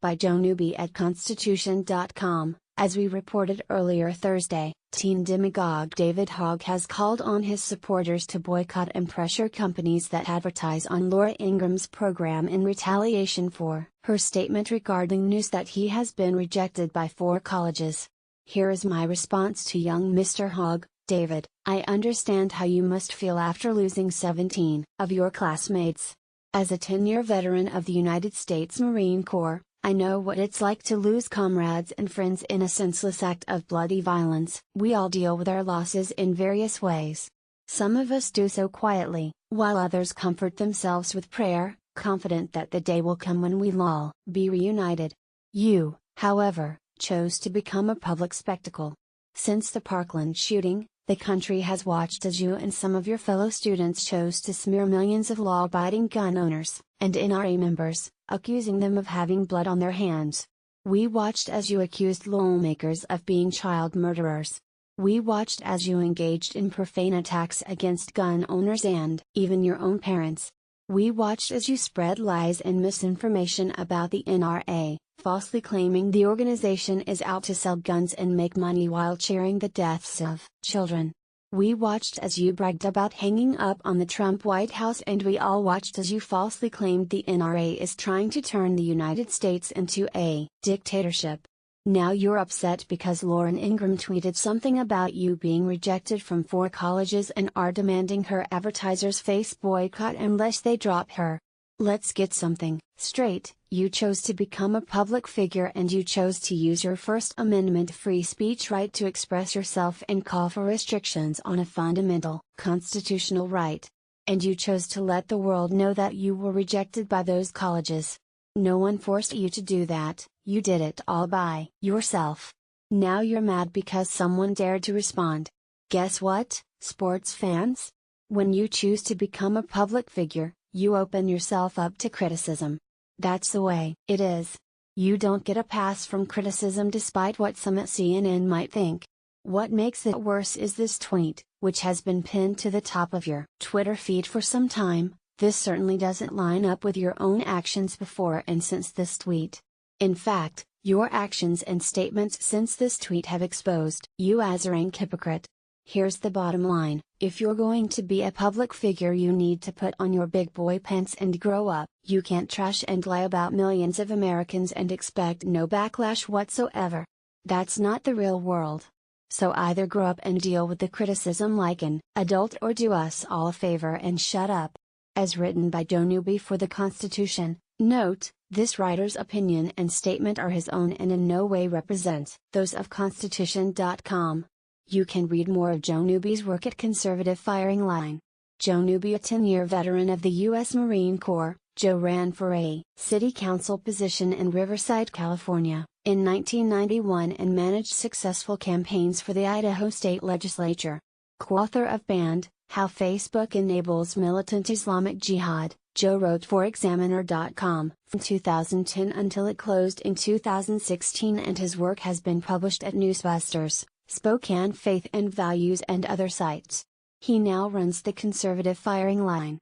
by Joe Newby at Constitution.com. As we reported earlier Thursday, teen demagogue David Hogg has called on his supporters to boycott and pressure companies that advertise on Laura Ingraham's program in retaliation for her statement regarding news that he has been rejected by 4 colleges. Here is my response to young Mr. Hogg. David, I understand how you must feel after losing 17 of your classmates. As a 10-year veteran of the United States Marine Corps, I know what it's like to lose comrades and friends in a senseless act of bloody violence. We all deal with our losses in various ways. Some of us do so quietly, while others comfort themselves with prayer, confident that the day will come when we'll all be reunited. You, however, chose to become a public spectacle. Since the Parkland shooting, the country has watched as you and some of your fellow students chose to smear millions of law-abiding gun owners and NRA members, accusing them of having blood on their hands. We watched as you accused lawmakers of being child murderers. We watched as you engaged in profane attacks against gun owners and even your own parents. We watched as you spread lies and misinformation about the NRA, falsely claiming the organization is out to sell guns and make money while cheering the deaths of children. We watched as you bragged about hanging up on the Trump White House, and we all watched as you falsely claimed the NRA is trying to turn the United States into a dictatorship. Now you're upset because Lauren Ingraham tweeted something about you being rejected from 4 colleges and are demanding her advertisers face boycott unless they drop her. Let's get something straight. You chose to become a public figure and you chose to use your First Amendment free speech right to express yourself and call for restrictions on a fundamental, constitutional right. And you chose to let the world know that you were rejected by those colleges. No one forced you to do that, you did it all by yourself. Now you're mad because someone dared to respond. Guess what, sports fans? When you choose to become a public figure, you open yourself up to criticism. That's the way it is. You don't get a pass from criticism despite what some at CNN might think. What makes it worse is this tweet, which has been pinned to the top of your Twitter feed for some time. This certainly doesn't line up with your own actions before and since this tweet. In fact, your actions and statements since this tweet have exposed you as a rank hypocrite. Here's the bottom line, if you're going to be a public figure you need to put on your big boy pants and grow up. You can't trash and lie about millions of Americans and expect no backlash whatsoever. That's not the real world. So either grow up and deal with the criticism like an adult or do us all a favor and shut up. As written by Joe Newby for the Constitution, note, this writer's opinion and statement are his own and in no way represent those of Constitution.com. You can read more of Joe Newby's work at Conservative Firing Line. Joe Newby, a 10-year veteran of the U.S. Marine Corps, Joe ran for a city council position in Riverside, California, in 1991 and managed successful campaigns for the Idaho state legislature. Co-author of Banned, How Facebook Enables Militant Islamic Jihad, Joe wrote for Examiner.com from 2010 until it closed in 2016, and his work has been published at Newsbusters, Spokane Faith and Values and other sites. He now runs the Conservative Firing Line.